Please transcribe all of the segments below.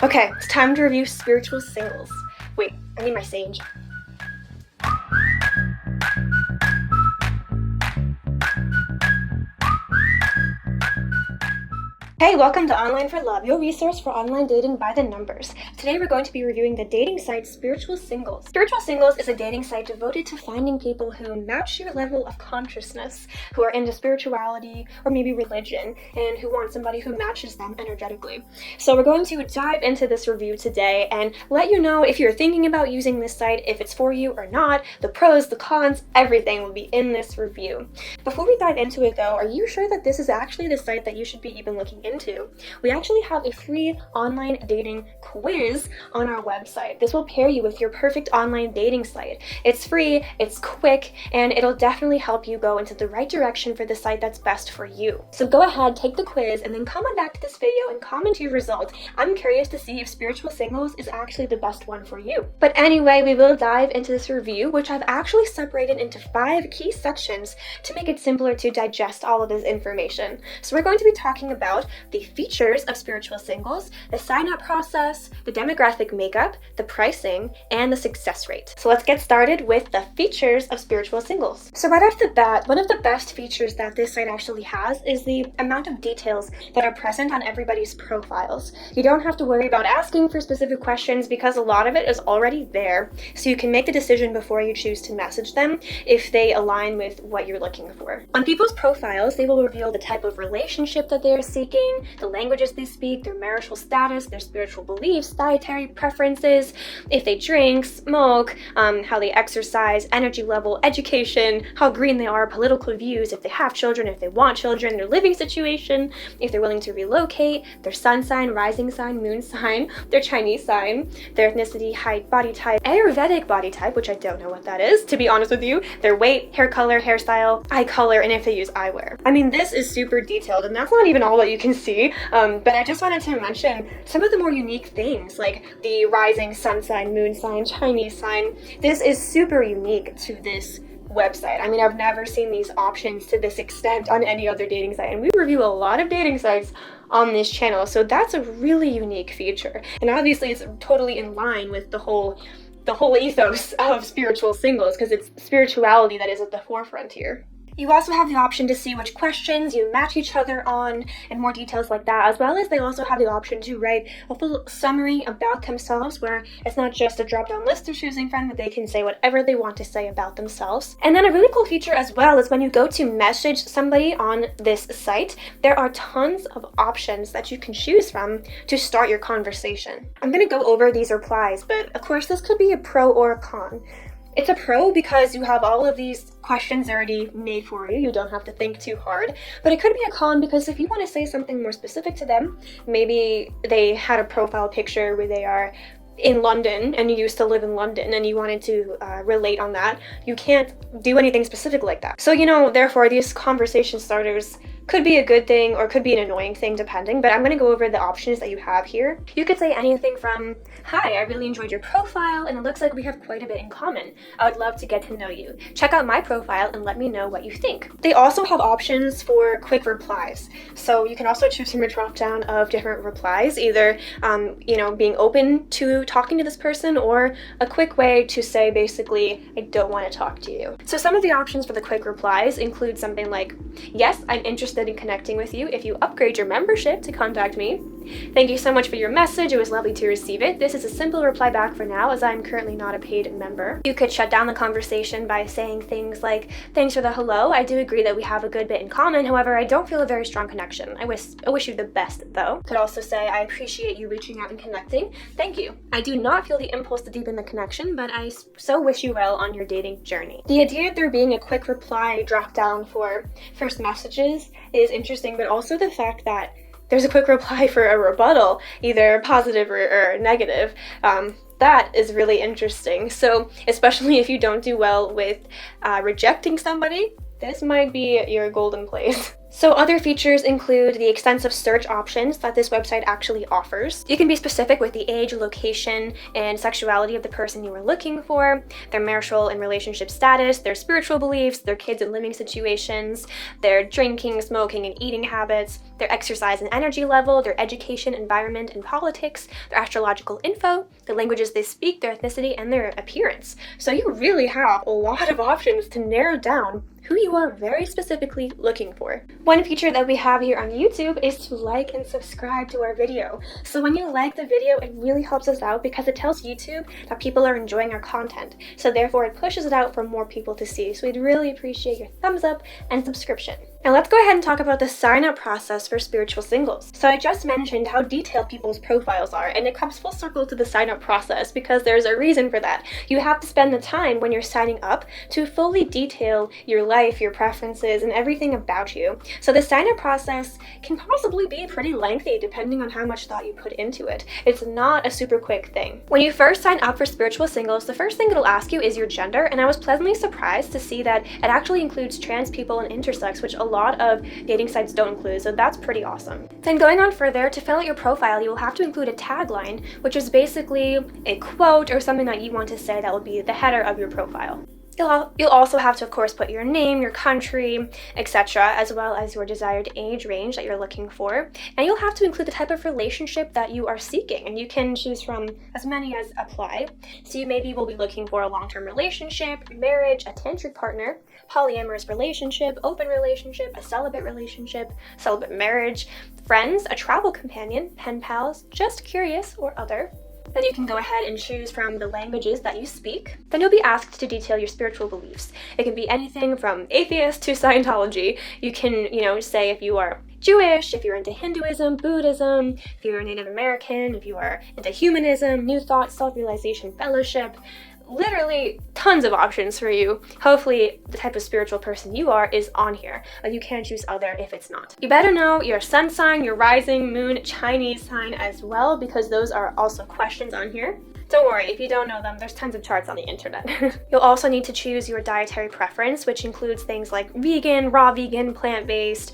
Okay, it's time to review spiritual singles. Wait, I need my sage. Hey, welcome to Online for Love, your resource for online dating by the numbers. Today we're going to be reviewing the dating site Spiritual Singles. Spiritual Singles is a dating site devoted to finding people who match your level of consciousness, who are into spirituality or maybe religion, and who want somebody who matches them energetically. So we're going to dive into this review today and let you know if you're thinking about using this site, if it's for you or not, the pros, the cons, everything will be in this review. Before we dive into it though, are you sure that this is actually the site that you should be even looking into? We actually have a free online dating quiz on our website. This will pair you with your perfect online dating site. It's free, it's quick, and it'll definitely help you go into the right direction for the site that's best for you. So go ahead, take the quiz, and then come on back to this video and comment your results. I'm curious to see if Spiritual Singles is actually the best one for you. But anyway, we will dive into this review, which I've actually separated into 5 key sections to make it simpler to digest all of this information. So we're going to be talking about the features of Spiritual Singles, the sign-up process, the demographic makeup, the pricing, and the success rate. So let's get started with the features of Spiritual Singles. So right off the bat, one of the best features that this site actually has is the amount of details that are present on everybody's profiles. You don't have to worry about asking for specific questions because a lot of it is already there, so you can make the decision before you choose to message them if they align with what you're looking for. On people's profiles, they will reveal the type of relationship that they're seeking, the languages they speak, their marital status, their spiritual beliefs, dietary preferences, if they drink, smoke, how they exercise, energy level, education, how green they are, political views, if they have children, if they want children, their living situation, if they're willing to relocate, their sun sign, rising sign, moon sign, their Chinese sign, their ethnicity, height, body type, Ayurvedic body type, which I don't know what that is, to be honest with you, their weight, hair color, hairstyle, eye color, and if they use eyewear. I mean, this is super detailed, and that's not even all that you can see, but I just wanted to mention some of the more unique things, like the rising sun sign, moon sign, Chinese sign. This is super unique to this website. I mean, I've never seen these options to this extent on any other dating site, and we review a lot of dating sites on this channel, so that's a really unique feature. And obviously it's totally in line with the whole ethos of Spiritual Singles, because it's spirituality that is at the forefront here. You also have the option to see which questions you match each other on and more details like that, as well as they also have the option to write a full summary about themselves where it's not just a drop-down list of choosing from, but they can say whatever they want to say about themselves. And then a really cool feature as well is when you go to message somebody on this site, there are tons of options that you can choose from to start your conversation. I'm going to go over these replies, but of course this could be a pro or a con. It's a pro because you have all of these questions already made for you. You don't have to think too hard. But it could be a con because if you want to say something more specific to them, maybe they had a profile picture where they are in London and you used to live in London and you wanted to relate on that, you can't do anything specific like that. So, therefore, these conversation starters could be a good thing or could be an annoying thing depending, but I'm going to go over the options that you have here. You could say anything from, "Hi, I really enjoyed your profile and it looks like we have quite a bit in common. I would love to get to know you. Check out my profile and let me know what you think." They also have options for quick replies. So you can also choose from a drop down of different replies, either, being open to talking to this person or a quick way to say basically, "I don't want to talk to you." So some of the options for the quick replies include something like, "Yes, I'm interested in connecting with you. If you upgrade your membership to contact me. Thank you so much for your message. It was lovely to receive it. This is a simple reply back for now as I am currently not a paid member." You could shut down the conversation by saying things like, "Thanks for the hello. I do agree that we have a good bit in common. However, I don't feel a very strong connection. I wish you the best though." Could also say, "I appreciate you reaching out and connecting. Thank you. I do not feel the impulse to deepen the connection, but I so wish you well on your dating journey." The idea of there being a quick reply drop down for first messages is interesting, but also the fact that there's a quick reply for a rebuttal, either positive or negative. That is really interesting. So especially if you don't do well with rejecting somebody, this might be your golden place. So other features include the extensive search options that this website actually offers. You can be specific with the age, location, and sexuality of the person you are looking for, their marital and relationship status, their spiritual beliefs, their kids and living situations, their drinking, smoking, and eating habits, their exercise and energy level, their education, environment, and politics, their astrological info, the languages they speak, their ethnicity, and their appearance. So you really have a lot of options to narrow down who you are very specifically looking for. One feature that we have here on YouTube is to like and subscribe to our video. So when you like the video, it really helps us out because it tells YouTube that people are enjoying our content. So therefore it pushes it out for more people to see. So we'd really appreciate your thumbs up and subscription. Now let's go ahead and talk about the sign-up process for spiritual singles. So I just mentioned how detailed people's profiles are, and it comes full circle to the sign-up process because there's a reason for that. You have to spend the time when you're signing up to fully detail your life, your preferences, and everything about you. So the sign-up process can possibly be pretty lengthy depending on how much thought you put into it. It's not a super quick thing. When you first sign up for spiritual singles, the first thing it'll ask you is your gender, and I was pleasantly surprised to see that it actually includes trans people and intersex, which a lot of dating sites don't include, so that's pretty awesome. Then going on further, to fill out your profile, you will have to include a tagline, which is basically a quote or something that you want to say that will be the header of your profile. You'll also have to, of course, put your name, your country, etc., as well as your desired age range that you're looking for. And you'll have to include the type of relationship that you are seeking, and you can choose from as many as apply. So you maybe will be looking for a long-term relationship, marriage, a tantric partner, polyamorous relationship, open relationship, a celibate relationship, celibate marriage, friends, a travel companion, pen pals, just curious, or other. Then you can go ahead and choose from the languages that you speak. Then you'll be asked to detail your spiritual beliefs. It can be anything from atheist to Scientology. You can, say if you are Jewish, if you're into Hinduism, Buddhism, if you're Native American, if you are into humanism, New Thought, Self-Realization, Fellowship. Literally tons of options for you. Hopefully the type of spiritual person you are is on here, but you can choose other if it's not. You better know your sun sign, your rising, moon, Chinese sign as well, because those are also questions on here. Don't worry, if you don't know them, there's tons of charts on the internet. You'll also need to choose your dietary preference, which includes things like vegan, raw vegan, plant-based,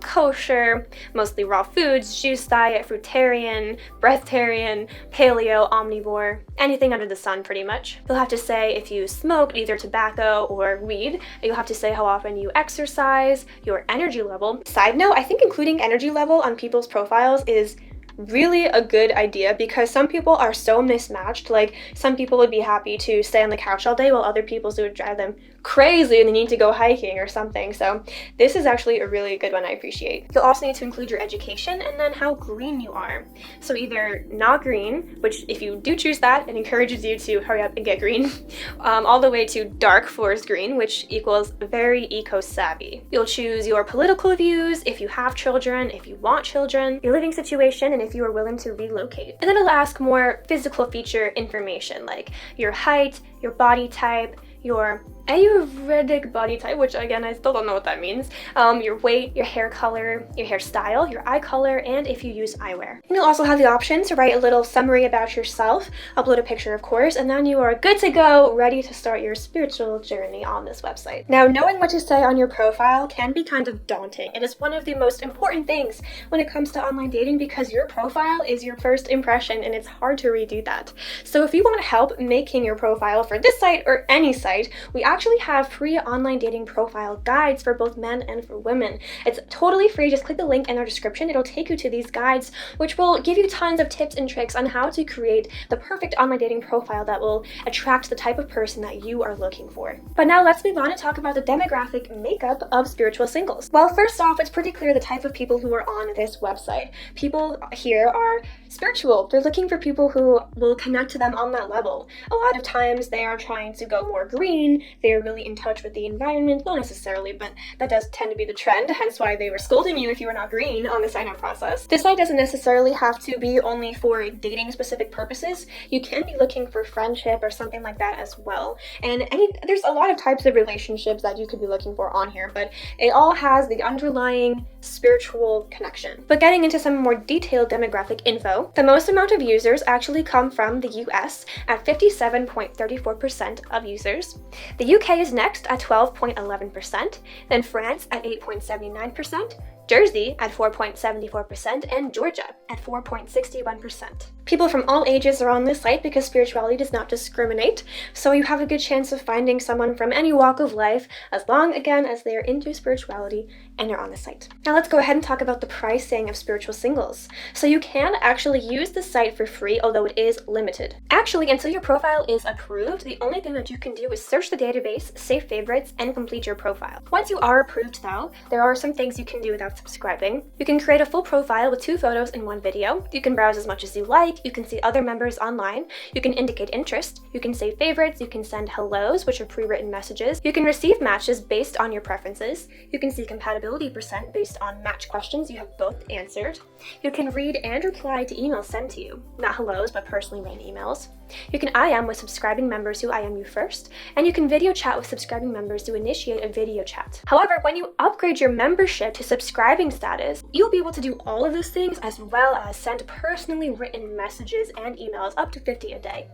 kosher, mostly raw foods, juice diet, fruitarian, breatharian, paleo, omnivore, anything under the sun pretty much. You'll have to say if you smoke either tobacco or weed. You'll have to say how often you exercise, your energy level. Side note, I think including energy level on people's profiles is really a good idea because some people are so mismatched. Like some people would be happy to stay on the couch all day while other people's would drive them crazy and they need to go hiking or something. So this is actually a really good one I appreciate. You'll also need to include your education and then how green you are. So either not green, which if you do choose that, it encourages you to hurry up and get green, all the way to dark forest green, which equals very eco-savvy. You'll choose your political views, if you have children, if you want children, your living situation, and if you are willing to relocate. And then it'll ask more physical feature information like your height, your body type, your Ayurvedic body type, which again, I still don't know what that means, your weight, your hair color, your hairstyle, your eye color, and if you use eyewear. And you'll also have the option to write a little summary about yourself, upload a picture of course, and then you are good to go, ready to start your spiritual journey on this website. Now, knowing what to say on your profile can be kind of daunting. It is one of the most important things when it comes to online dating because your profile is your first impression and it's hard to redo that. So if you want help making your profile for this site or any site, we actually have free online dating profile guides for both men and for women. It's totally free. Just click the link in our description. It'll take you to these guides, which will give you tons of tips and tricks on how to create the perfect online dating profile that will attract the type of person that you are looking for. But now let's move on and talk about the demographic makeup of spiritual singles. Well, first off, it's pretty clear the type of people who are on this website. People here are spiritual. They're looking for people who will connect to them on that level. A lot of times they are trying to go more green. They're really in touch with the environment, not necessarily, but that does tend to be the trend, hence why they were scolding you if you were not green on the sign-up process. This site doesn't necessarily have to be only for dating specific purposes. You can be looking for friendship or something like that as well. And there's a lot of types of relationships that you could be looking for on here, but it all has the underlying spiritual connection. But getting into some more detailed demographic info, though. The most amount of users actually come from the US at 57.34% of users. The UK is next at 12.11%, then France at 8.79%, Jersey at 4.74%, and Georgia at 4.61%. People from all ages are on this site because spirituality does not discriminate, so you have a good chance of finding someone from any walk of life as long, again, as they are into spirituality and they're on the site. Now let's go ahead and talk about the pricing of spiritual singles. So you can actually use the site for free, although it is limited. Actually, until your profile is approved, the only thing that you can do is search the database, save favorites, and complete your profile. Once you are approved though, there are some things you can do without subscribing. You can create a full profile with 2 photos and 1 video. You can browse as much as you like. You can see other members online. You can indicate interest. You can save favorites. You can send hellos, which are pre-written messages. You can receive matches based on your preferences. You can see compatibility percent based on match questions you have both answered. You can read and reply to emails sent to you. Not hellos, but personally written emails. You can IM with subscribing members who IM you first, and you can video chat with subscribing members to initiate a video chat. However, when you upgrade your membership to subscribing status, you'll be able to do all of those things as well as send personally written messages and emails up to 50 a day.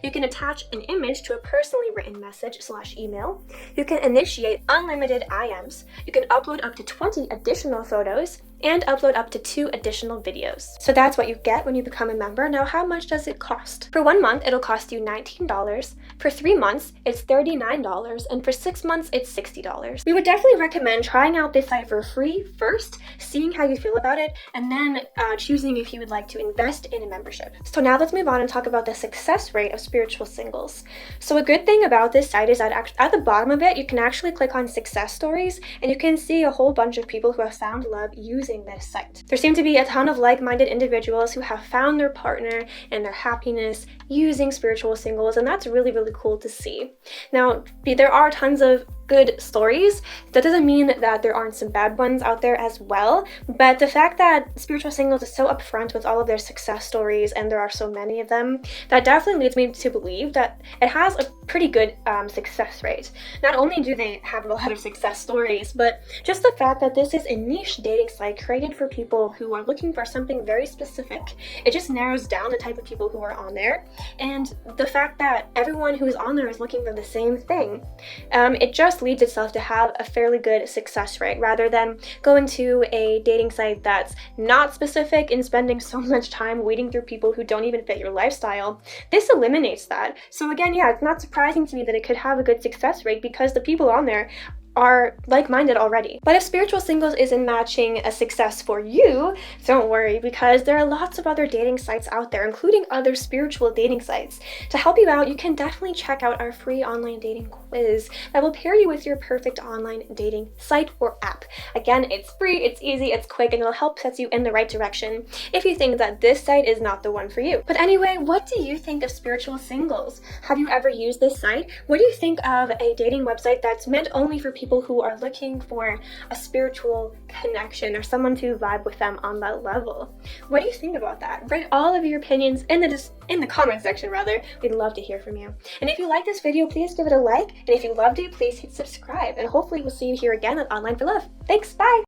You can attach an image to a personally written message/email. You can initiate unlimited IMs. You can upload up to 20 additional photos and upload up to 2 additional videos. So that's what you get when you become a member. Now, how much does it cost? For 1 month, it'll cost you $19. For 3 months, it's $39, and for 6 months, it's $60. We would definitely recommend trying out this site for free first, seeing how you feel about it, and then choosing if you would like to invest in a membership. So now let's move on and talk about the success rate of spiritual singles. So a good thing about this site is that at the bottom of it, you can actually click on success stories, and you can see a whole bunch of people who have found love using this site. There seem to be a ton of like-minded individuals who have found their partner and their happiness using spiritual singles, and that's really, really cool to see. Now, there are tons of good stories. That doesn't mean that there aren't some bad ones out there as well, but the fact that spiritual singles is so upfront with all of their success stories, and there are so many of them, that definitely leads me to believe that it has a pretty good success rate. Not only do they have a lot of success stories, but just the fact that this is a niche dating site created for people who are looking for something very specific. It just narrows down the type of people who are on there, and the fact that everyone who is on there is looking for the same thing. It just leads itself to have a fairly good success rate, rather than going to a dating site that's not specific and spending so much time weeding through people who don't even fit your lifestyle. This eliminates that. So again, yeah, it's not surprising to me that it could have a good success rate because the people on there are like-minded already. But if spiritual singles isn't matching a success for you, don't worry, because there are lots of other dating sites out there, including other spiritual dating sites. To help you out, you can definitely check out our free online dating quiz that will pair you with your perfect online dating site or app. Again, it's free, it's easy, it's quick, and it'll help set you in the right direction if you think that this site is not the one for you. But anyway, what do you think of spiritual singles? Have you ever used this site? What do you think of a dating website that's meant only for people who are looking for a spiritual connection or someone to vibe with them on that level? What do you think about that? Write all of your opinions in the comment section rather. We'd love to hear from you. And if you like this video, please give it a like. And if you loved it, please hit subscribe. And hopefully we'll see you here again at Online for Love. Thanks, bye!